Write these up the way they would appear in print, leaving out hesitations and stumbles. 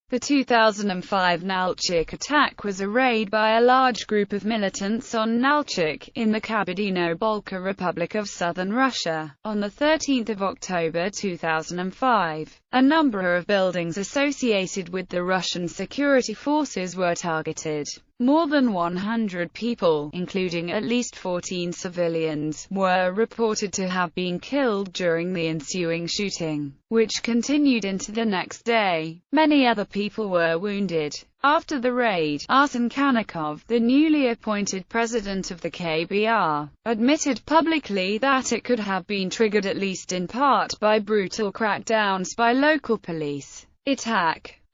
The 2005 Nalchik attack was a raid by a large group of militants on Nalchik, in the Kabardino-Balkar Republic of southern Russia. On 13 October 2005, a number of buildings associated with the Russian security forces were targeted. More than 100 people, including at least 14 civilians, were reported to have been killed during the ensuing shooting, which continued into the next day. Many other people were wounded. After the raid, Arsen Kanakov, the newly appointed president of the KBR, admitted publicly that it could have been triggered at least in part by brutal crackdowns by local police.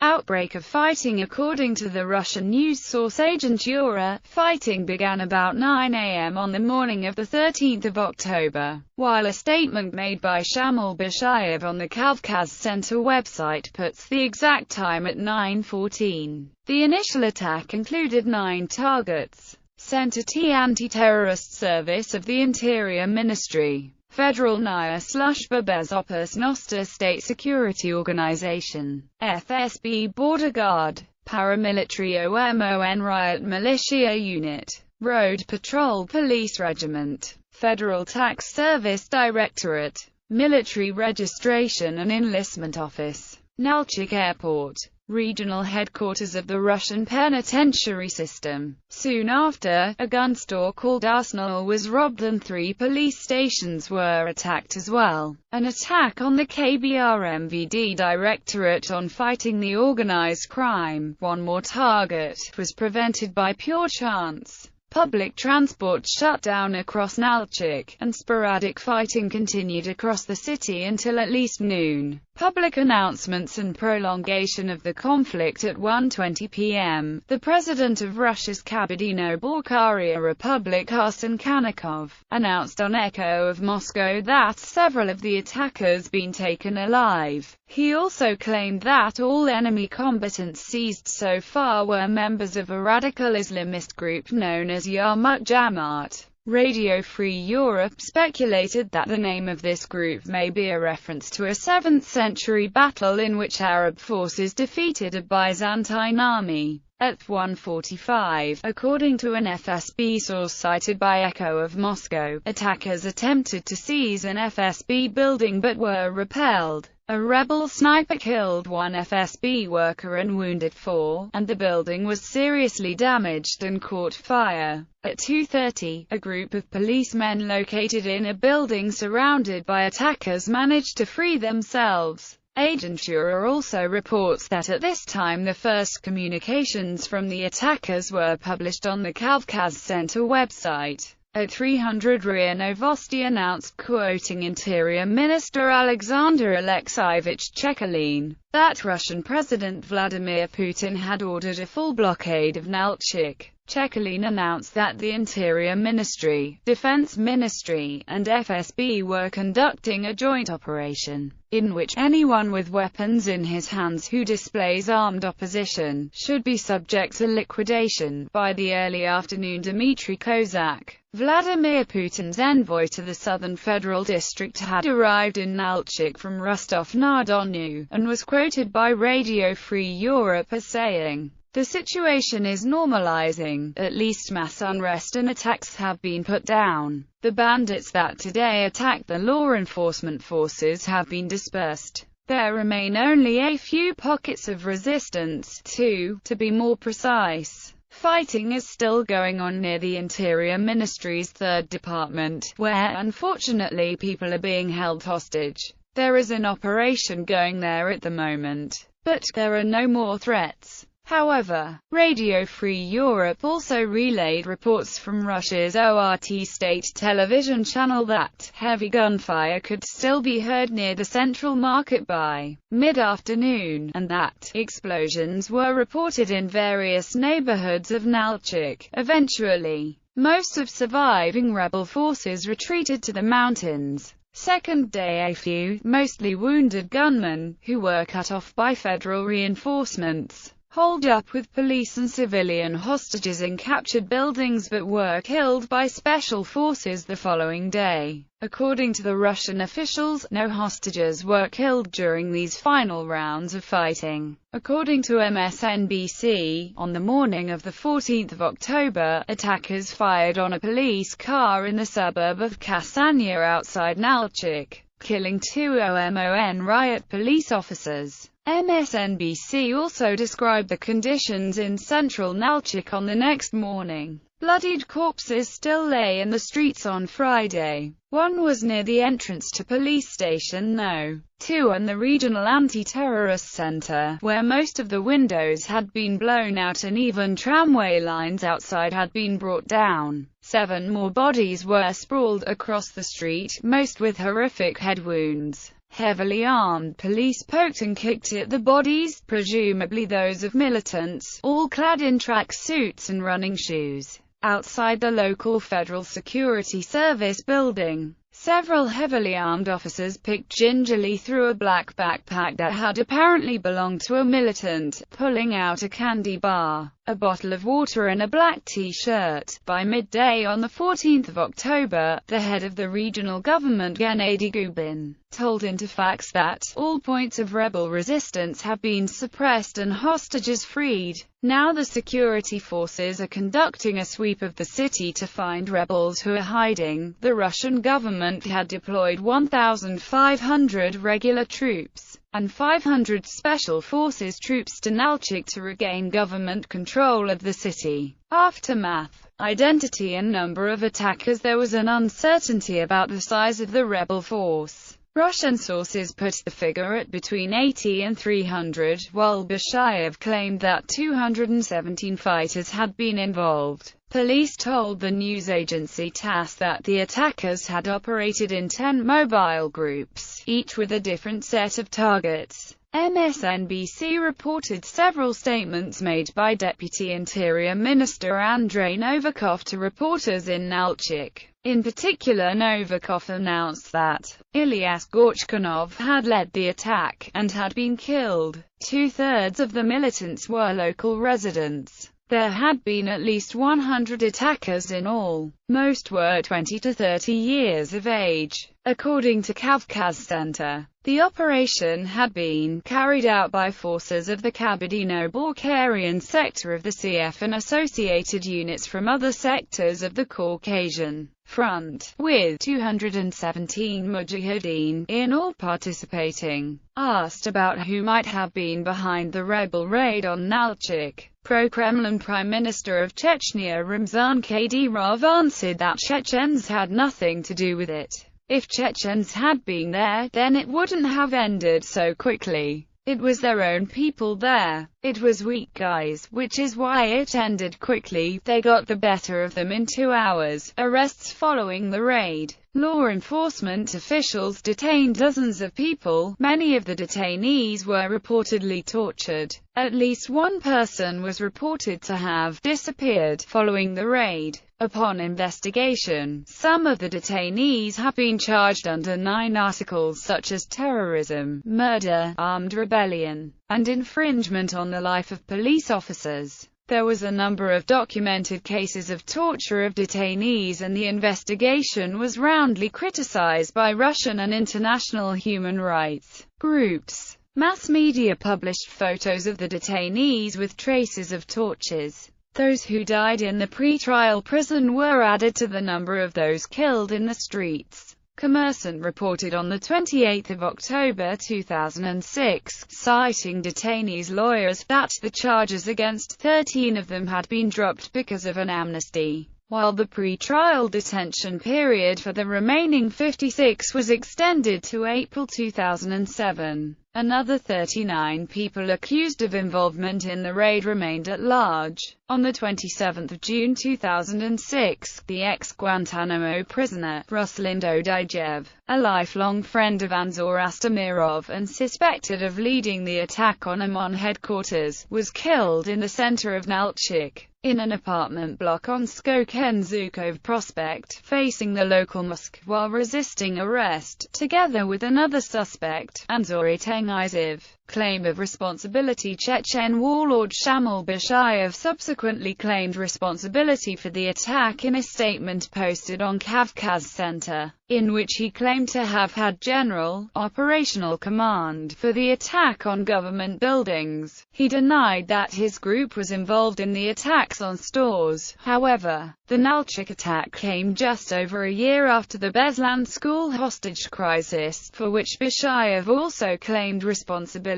Outbreak of fighting. According to the Russian news source agent Ura, fighting began about 9 a.m. on the morning of 13 October, while a statement made by Shamil Bashayev on the Kavkaz Center website puts the exact time at 9:14. The initial attack included 9 targets. Center T Anti-Terrorist Service of the Interior Ministry, Federal Naya Služba Bezopasnosti State Security Organization, FSB Border Guard, Paramilitary OMON Riot Militia Unit, Road Patrol Police Regiment, Federal Tax Service Directorate, Military Registration and Enlistment Office, Nalchik Airport, regional headquarters of the Russian penitentiary system. Soon after, a gun store called Arsenal was robbed and 3 police stations were attacked as well. An attack on the KBR MVD Directorate on fighting the organized crime, one more target, was prevented by pure chance. Public transport shut down across Nalchik, and sporadic fighting continued across the city until at least noon. Public announcements and prolongation of the conflict. At 1:20 p.m., the president of Russia's Kabardino-Balkar Republic, Arsen Kanakov, announced on Echo of Moscow that several of the attackers been taken alive. He also claimed that all enemy combatants seized so far were members of a radical Islamist group known as Yarmouk Jamaat. Radio Free Europe speculated that the name of this group may be a reference to a 7th-century battle in which Arab forces defeated a Byzantine army. At 1:45, according to an FSB source cited by Echo of Moscow, attackers attempted to seize an FSB building but were repelled. A rebel sniper killed 1 FSB worker and wounded 4, and the building was seriously damaged and caught fire. At 2:30, a group of policemen located in a building surrounded by attackers managed to free themselves. Agent Ura also reports that at this time the first communications from the attackers were published on the Kavkaz Center website. At 300, RIA Novosti announced, quoting Interior Minister Alexander Alexeyevich Chekalin, that Russian President Vladimir Putin had ordered a full blockade of Nalchik. Chekalin announced that the Interior Ministry, Defense Ministry, and FSB were conducting a joint operation, in which anyone with weapons in his hands who displays armed opposition should be subject to liquidation. By the early afternoon, Dmitry Kozak, Vladimir Putin's envoy to the Southern Federal District, had arrived in Nalchik from Rostov-na-Donu, and was quoted by Radio Free Europe as saying, "The situation is normalizing, at least mass unrest and attacks have been put down. The bandits that today attacked the law enforcement forces have been dispersed. There remain only a few pockets of resistance, to be more precise. Fighting is still going on near the Interior Ministry's 3rd Department, where, unfortunately, people are being held hostage. There is an operation going there at the moment, but there are no more threats." However, Radio Free Europe also relayed reports from Russia's ORT state television channel that heavy gunfire could still be heard near the central market by mid-afternoon, and that explosions were reported in various neighborhoods of Nalchik. Eventually, most of surviving rebel forces retreated to the mountains. Second day, a few, mostly wounded gunmen, who were cut off by federal reinforcements, hold-up with police and civilian hostages in captured buildings but were killed by special forces the following day. According to the Russian officials, no hostages were killed during these final rounds of fighting. According to MSNBC, on the morning of the 14th of October, attackers fired on a police car in the suburb of Kasanya outside Nalchik, killing two OMON riot police officers. MSNBC also described the conditions in central Nalchik on the next morning. Bloodied corpses still lay in the streets on Friday. One was near the entrance to police station No. 2 and the regional anti-terrorist center, where most of the windows had been blown out and even tramway lines outside had been brought down. 7 more bodies were sprawled across the street, most with horrific head wounds. Heavily armed police poked and kicked at the bodies, presumably those of militants, all clad in track suits and running shoes, outside the local Federal Security Service building. Several heavily armed officers picked gingerly through a black backpack that had apparently belonged to a militant, pulling out a candy bar, a bottle of water and a black T-shirt. By midday on the 14th of October, the head of the regional government, Gennady Gubin, told Interfax that all points of rebel resistance have been suppressed and hostages freed. Now the security forces are conducting a sweep of the city to find rebels who are hiding. The Russian government had deployed 1,500 regular troops and 500 special forces troops to Nalchik to regain government control of the city. Aftermath, identity and number of attackers. There was an uncertainty about the size of the rebel force. Russian sources put the figure at between 80 and 300, while Bashayev claimed that 217 fighters had been involved. Police told the news agency TASS that the attackers had operated in 10 mobile groups, each with a different set of targets. MSNBC reported several statements made by Deputy Interior Minister Andrei Novikov to reporters in Nalchik. In particular, Novikov announced that Ilyas Gorchkanov had led the attack, and had been killed. 2/3 of the militants were local residents. There had been at least 100 attackers in all. Most were 20 to 30 years of age. According to Kavkaz Center, the operation had been carried out by forces of the Kabardino-Balkarian sector of the CF and associated units from other sectors of the Caucasian Front, with 217 mujahideen in all participating. Asked about who might have been behind the rebel raid on Nalchik, pro-Kremlin Prime Minister of Chechnya Ramzan Kadyrov answered that Chechens had nothing to do with it. If Chechens had been there, then it wouldn't have ended so quickly. It was their own people there. It was weak guys, which is why it ended quickly. They got the better of them in 2 hours. Arrests following the raid. Law enforcement officials detained dozens of people. Many of the detainees were reportedly tortured. At least one person was reported to have disappeared following the raid. Upon investigation, some of the detainees have been charged under 9 articles such as terrorism, murder, armed rebellion, and infringement on the life of police officers. There was a number of documented cases of torture of detainees, and the investigation was roundly criticized by Russian and international human rights groups. Mass media published photos of the detainees with traces of tortures. Those who died in the pre-trial prison were added to the number of those killed in the streets. Kommersant reported on the 28th of October 2006, citing detainees' lawyers, that the charges against 13 of them had been dropped because of an amnesty, while the pre-trial detention period for the remaining 56 was extended to April 2007. Another 39 people accused of involvement in the raid remained at large. On the 27th of June 2006, the ex-Guantanamo prisoner, Ruslan Dodijev, a lifelong friend of Anzor Astamirov and suspected of leading the attack on OMON headquarters, was killed in the center of Nalchik, in an apartment block on Skoken-Zhukov Prospect, facing the local mosque, while resisting arrest, together with another suspect, Anzor Tengiziv. Claim of responsibility. Chechen warlord Shamil Bashayev subsequently claimed responsibility for the attack in a statement posted on Kavkaz Center, in which he claimed to have had general, operational command for the attack on government buildings. He denied that his group was involved in the attacks on stores. However, the Nalchik attack came just over a year after the Beslan school hostage crisis, for which Bashayev also claimed responsibility.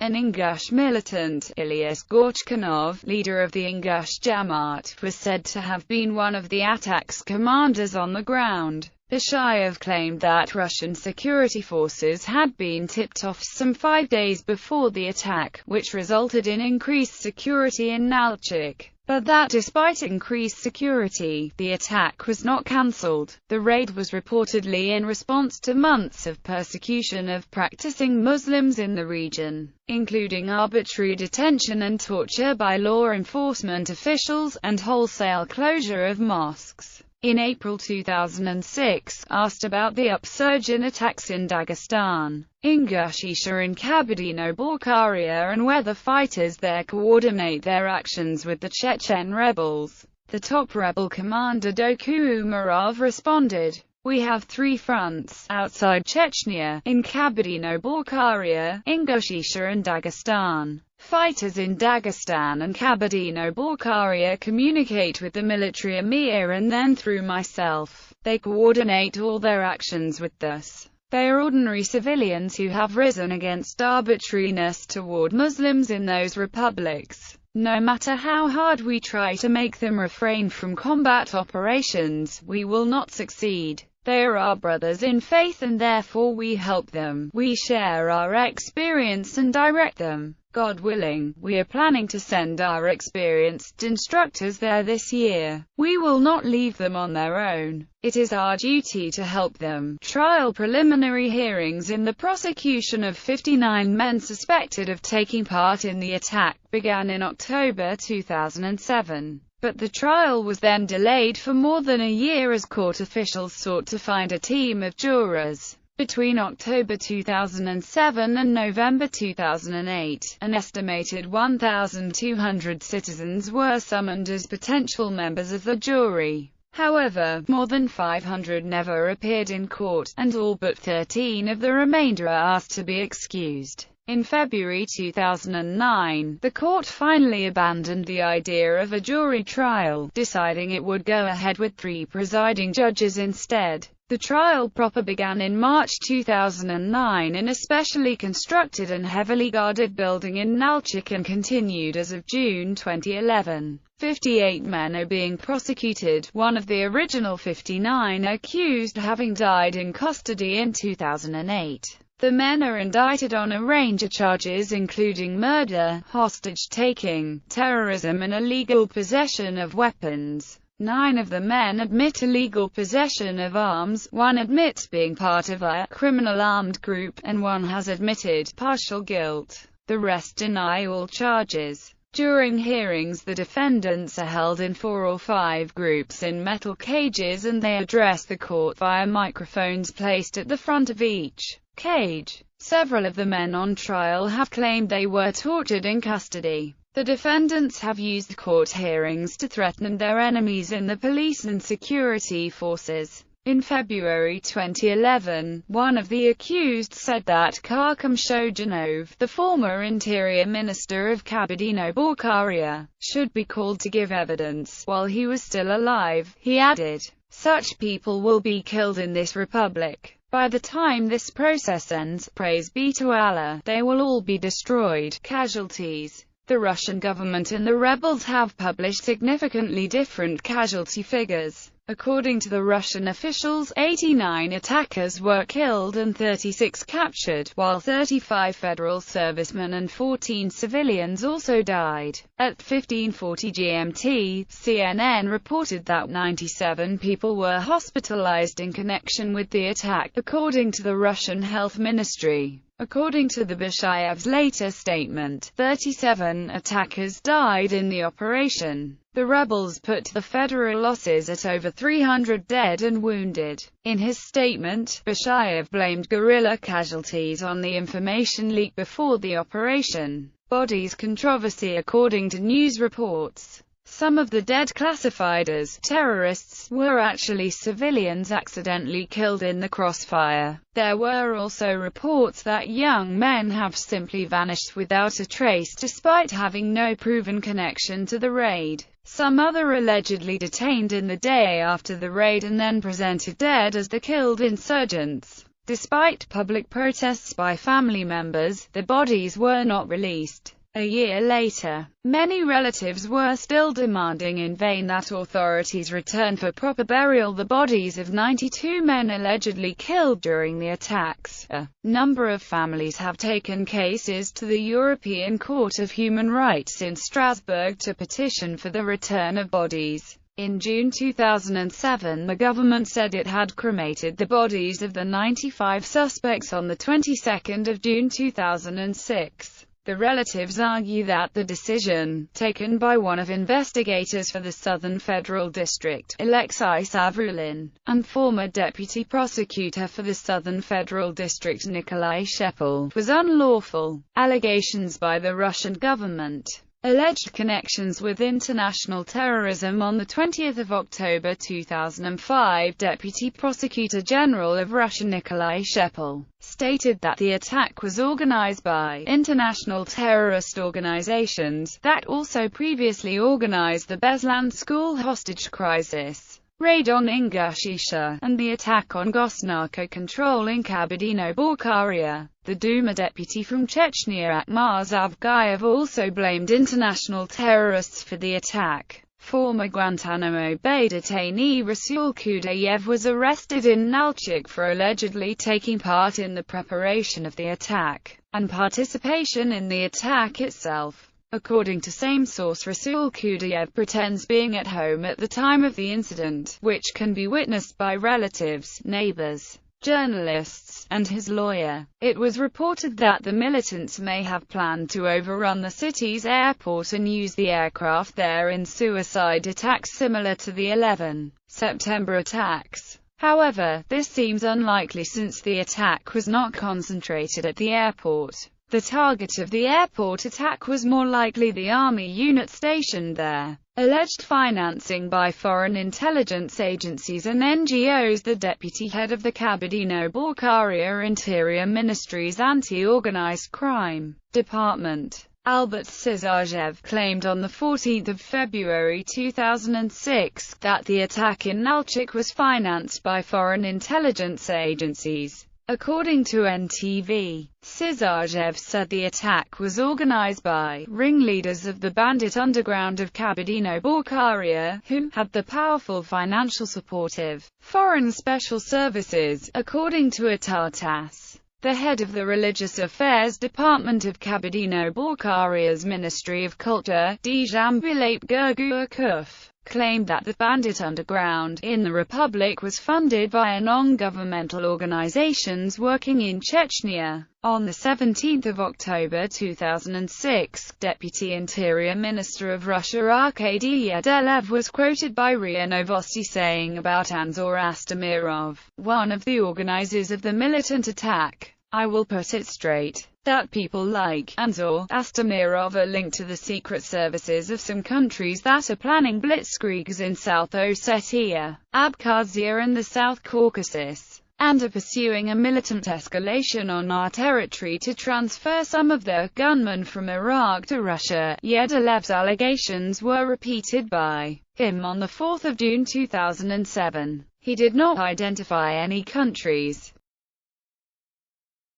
An Ingush militant, Ilyas Gorchkanov, leader of the Ingush Jamaat, was said to have been one of the attack's commanders on the ground. Bashayev claimed that Russian security forces had been tipped off some 5 days before the attack, which resulted in increased security in Nalchik, but that despite increased security, the attack was not cancelled. The raid was reportedly in response to months of persecution of practicing Muslims in the region, including arbitrary detention and torture by law enforcement officials, and wholesale closure of mosques. In April 2006, asked about the upsurge in attacks in Dagestan, Ingushetia and Kabardino-Balkaria and whether fighters there coordinate their actions with the Chechen rebels, the top rebel commander Doku Umarov responded, "We have 3 fronts outside Chechnya, in Kabardino-Balkaria, Ingushetia and Dagestan. Fighters in Dagestan and Kabardino-Balkaria communicate with the military emir and then through myself. They coordinate all their actions with us. They are ordinary civilians who have risen against arbitrariness toward Muslims in those republics. No matter how hard we try to make them refrain from combat operations, we will not succeed. They are our brothers in faith and therefore we help them. We share our experience and direct them. God willing, we are planning to send our experienced instructors there this year. We will not leave them on their own. It is our duty to help them." Trial. Preliminary hearings in the prosecution of 59 men suspected of taking part in the attack began in October 2007. But the trial was then delayed for more than a year as court officials sought to find a team of jurors. Between October 2007 and November 2008, an estimated 1,200 citizens were summoned as potential members of the jury. However, more than 500 never appeared in court, and all but 13 of the remainder are asked to be excused. In February 2009, the court finally abandoned the idea of a jury trial, deciding it would go ahead with 3 presiding judges instead. The trial proper began in March 2009 in a specially constructed and heavily guarded building in Nalchik and continued as of June 2011. 58 men are being prosecuted, one of the original 59 accused having died in custody in 2008. The men are indicted on a range of charges including murder, hostage-taking, terrorism and illegal possession of weapons. 9 of the men admit illegal possession of arms, 1 admits being part of a criminal armed group, and 1 has admitted partial guilt. The rest deny all charges. During hearings, the defendants are held in 4 or 5 groups in metal cages and they address the court via microphones placed at the front of each cage. Several of the men on trial have claimed they were tortured in custody. The defendants have used court hearings to threaten their enemies in the police and security forces. In February 2011, one of the accused said that Karkam Shojanov, the former interior minister of Kabardino-Balkaria, should be called to give evidence while he was still alive. He added, "Such people will be killed in this republic. By the time this process ends, praise be to Allah, they will all be destroyed." Casualties. The Russian government and the rebels have published significantly different casualty figures. According to the Russian officials, 89 attackers were killed and 36 captured, while 35 federal servicemen and 14 civilians also died. At 15:40 GMT, CNN reported that 97 people were hospitalized in connection with the attack, according to the Russian Health Ministry. According to the Bashayev's later statement, 37 attackers died in the operation. The rebels put the federal losses at over 300 dead and wounded. In his statement, Bashayev blamed guerrilla casualties on the information leak before the operation. Bodies controversy. According to news reports, some of the dead classified as terrorists were actually civilians accidentally killed in the crossfire. There were also reports that young men have simply vanished without a trace despite having no proven connection to the raid. Some other allegedly detained in the day after the raid and then presented dead as the killed insurgents. Despite public protests by family members, the bodies were not released. A year later, many relatives were still demanding in vain that authorities return for proper burial the bodies of 92 men allegedly killed during the attacks. A number of families have taken cases to the European Court of Human Rights in Strasbourg to petition for the return of bodies. In June 2007, the government said it had cremated the bodies of the 95 suspects on the 22nd of June 2006. The relatives argue that the decision, taken by one of investigators for the Southern Federal District, Alexei Savrulin, and former deputy prosecutor for the Southern Federal District Nikolai Shepel, was unlawful. Allegations by the Russian government alleged connections with international terrorism. On 20 October 2005, Deputy Prosecutor General of Russia Nikolai Shepel stated that the attack was organized by international terrorist organizations that also previously organized the Beslan school hostage crisis, raid on Ingushetia, and the attack on Gosnarko control in Kabardino-Balkaria. The Duma deputy from Chechnya Akmar Zavgayev also blamed international terrorists for the attack. Former Guantanamo Bay detainee Rasul Kudayev was arrested in Nalchik for allegedly taking part in the preparation of the attack, and participation in the attack itself. According to same source, Rasul Kudayev pretends being at home at the time of the incident, which can be witnessed by relatives, neighbors, journalists, and his lawyer. It was reported that the militants may have planned to overrun the city's airport and use the aircraft there in suicide attacks similar to the 11 September attacks. However, this seems unlikely since the attack was not concentrated at the airport. The target of the airport attack was more likely the army unit stationed there. Alleged financing by foreign intelligence agencies and NGOs. The deputy head of the Kabardino-Balkaria Interior Ministry's Anti-Organized Crime Department, Albert Sizarjev, claimed on 14 February 2006 that the attack in Nalchik was financed by foreign intelligence agencies. According to NTV, Sizarjev said the attack was organized by ringleaders of the bandit underground of Kabardino-Balkaria, who had the powerful financial support of foreign special services. According to Atartas, the head of the Religious Affairs Department of Kabardino-Balkaria's Ministry of Culture, Djambilat Gurguakuf, claimed that the bandit underground in the Republic was funded by non-governmental organizations working in Chechnya. On 17 October 2006, Deputy Interior Minister of Russia Arkady Yedelev was quoted by RIA Novosti saying about Anzor Astamirov, one of the organizers of the militant attack, "I will put it straight that people like Anzor Astamirov are linked to the secret services of some countries that are planning blitzkriegs in South Ossetia, Abkhazia and the South Caucasus, and are pursuing a militant escalation on our territory to transfer some of their gunmen from Iraq to Russia." Yedelev's allegations were repeated by him on 4 June 2007. He did not identify any countries.